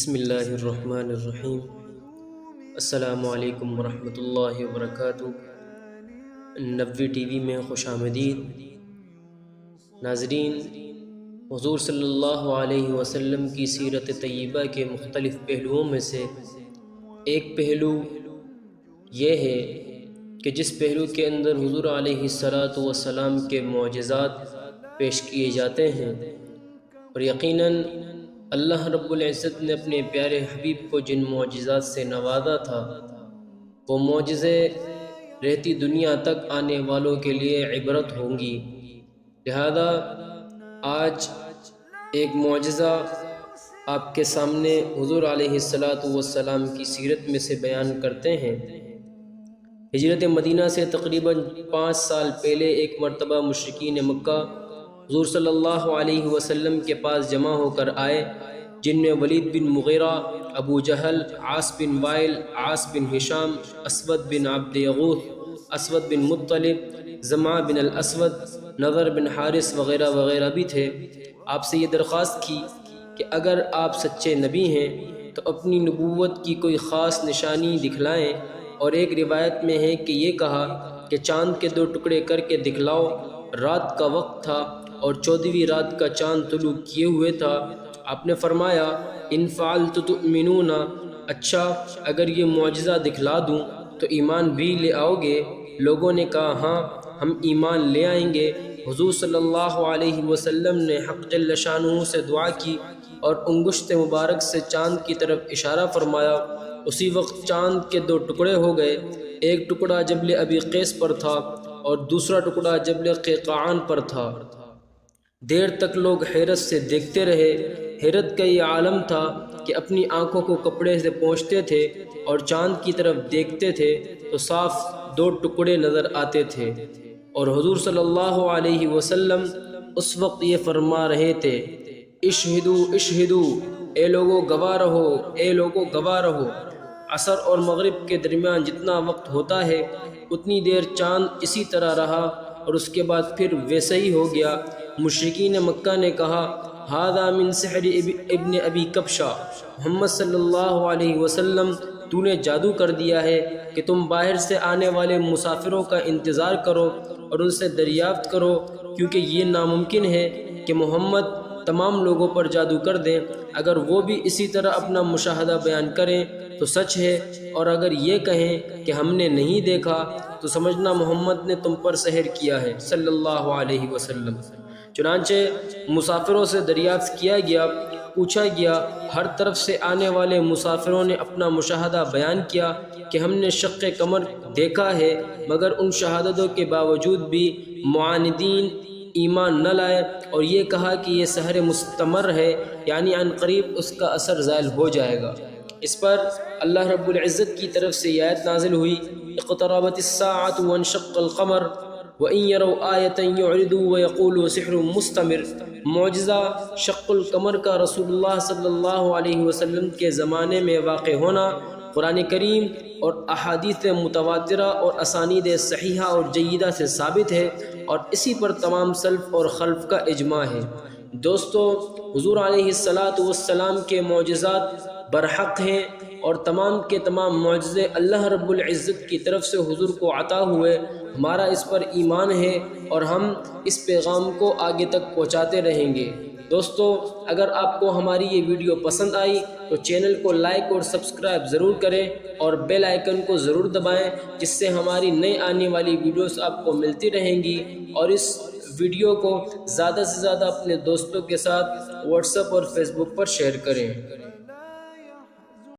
بسم اللہ الرحمن الرحیم۔ السلام علیکم ورحمۃ اللہ وبرکاتہ۔ نبوی ٹی وی میں خوش آمدید۔ ناظرین، حضور صلی اللہ علیہ وسلم کی سیرت طیبہ کے مختلف پہلوؤں میں سے ایک پہلو یہ ہے کہ جس پہلو کے اندر حضور علیہ السلام کے معجزات پیش کیے جاتے ہیں، اور یقیناً اللہ رب العزت نے اپنے پیارے حبیب کو جن معجزات سے نوازا تھا، وہ معجزے رہتی دنیا تک آنے والوں کے لیے عبرت ہوں گی۔ لہذا آج ایک معجزہ آپ کے سامنے حضور علیہ السلام کی سیرت میں سے بیان کرتے ہیں۔ ہجرت مدینہ سے تقریباً 5 سال پہلے ایک مرتبہ مشرکین مکہ حضور صلی اللہ علیہ وسلم کے پاس جمع ہو کر آئے، جن میں ولید بن مغیرہ، ابو جہل، عاص بن وائل، عاص بن ہشام، اسود بن عبد یغوث، اسود بن مطلب، زمعہ بن الاسود، نضر بن حارث وغیرہ وغیرہ بھی تھے۔ آپ سے یہ درخواست کی کہ اگر آپ سچے نبی ہیں تو اپنی نبوت کی کوئی خاص نشانی دکھلائیں، اور ایک روایت میں ہے کہ یہ کہا کہ چاند کے 2 ٹکڑے کر کے دکھلاؤ۔ رات کا وقت تھا اور 14ویں رات کا چاند طلوع کیے ہوئے تھا۔ آپ نے فرمایا ان فعلت تؤمنون، اچھا اگر یہ معجزہ دکھلا دوں تو ایمان بھی لے آؤ گے؟ لوگوں نے کہا ہاں ہم ایمان لے آئیں گے۔ حضور صلی اللہ علیہ وسلم نے حق جل شانہ سے دعا کی اور انگشت مبارک سے چاند کی طرف اشارہ فرمایا۔ اسی وقت چاند کے 2 ٹکڑے ہو گئے، ایک ٹکڑا جبل ابی قیس پر تھا اور دوسرا ٹکڑا جبل قیقعان پر تھا۔ دیر تک لوگ حیرت سے دیکھتے رہے۔ حیرت کا یہ عالم تھا کہ اپنی آنکھوں کو کپڑے سے پونچھتے تھے اور چاند کی طرف دیکھتے تھے تو صاف 2 ٹکڑے نظر آتے تھے، اور حضور صلی اللہ علیہ وسلم اس وقت یہ فرما رہے تھے اشہدو اشہدو، اے لوگوں گواہ رہو، اے لوگوں گواہ رہو۔ عصر اور مغرب کے درمیان جتنا وقت ہوتا ہے اتنی دیر چاند اسی طرح رہا اور اس کے بعد پھر ویسے ہی ہو گیا۔ مشرکین مکہ نے کہا ھذا من سحر ابن ابی کبشہ، محمد صلی اللہ علیہ وسلم تو نے جادو کر دیا ہے کہ تم باہر سے آنے والے مسافروں کا انتظار کرو اور ان سے دریافت کرو، کیونکہ یہ ناممکن ہے کہ محمد تمام لوگوں پر جادو کر دیں۔ اگر وہ بھی اسی طرح اپنا مشاہدہ بیان کریں تو سچ ہے، اور اگر یہ کہیں کہ ہم نے نہیں دیکھا تو سمجھنا محمد نے تم پر سحر کیا ہے صلی اللہ علیہ وسلم۔ چنانچہ مسافروں سے دریافت کیا گیا، پوچھا گیا، ہر طرف سے آنے والے مسافروں نے اپنا مشاہدہ بیان کیا کہ ہم نے شق قمر دیکھا ہے، مگر ان شہادتوں کے باوجود بھی معاندین ایمان نہ لائے اور یہ کہا کہ یہ سحر مستمر ہے، یعنی عن قریب اس کا اثر زائل ہو جائے گا۔ اس پر اللہ رب العزت کی طرف سے یہ آیت نازل ہوئی اقتربت الساعۃ وانشق القمر وَإِن يَرَوْا آیَةً يُعْرِضُوا وَيَقُولُوا سِحْرٌ مُسْتَمِرٌ۔ معجزہ شق القمر کا رسول اللہ صلی اللہ علیہ وسلم کے زمانے میں واقع ہونا قرآن کریم اور احادیث متواترہ اور اسانید صحیحہ اور جیدہ سے ثابت ہے، اور اسی پر تمام سلف اور خلف کا اجماع ہے۔ دوستو، حضور علیہ السلام کے معجزات برحق ہیں، اور تمام کے تمام معجزے اللہ رب العزت کی طرف سے حضور کو عطا ہوئے۔ ہمارا اس پر ایمان ہے اور ہم اس پیغام کو آگے تک پہنچاتے رہیں گے۔ دوستو، اگر آپ کو ہماری یہ ویڈیو پسند آئی تو چینل کو لائک اور سبسکرائب ضرور کریں اور بیل آئیکن کو ضرور دبائیں، جس سے ہماری نئی آنے والی ویڈیوز آپ کو ملتی رہیں گی، اور اس ویڈیو کو زیادہ سے زیادہ اپنے دوستوں کے ساتھ واٹس ایپ اور فیس بک پر شیئر کریں۔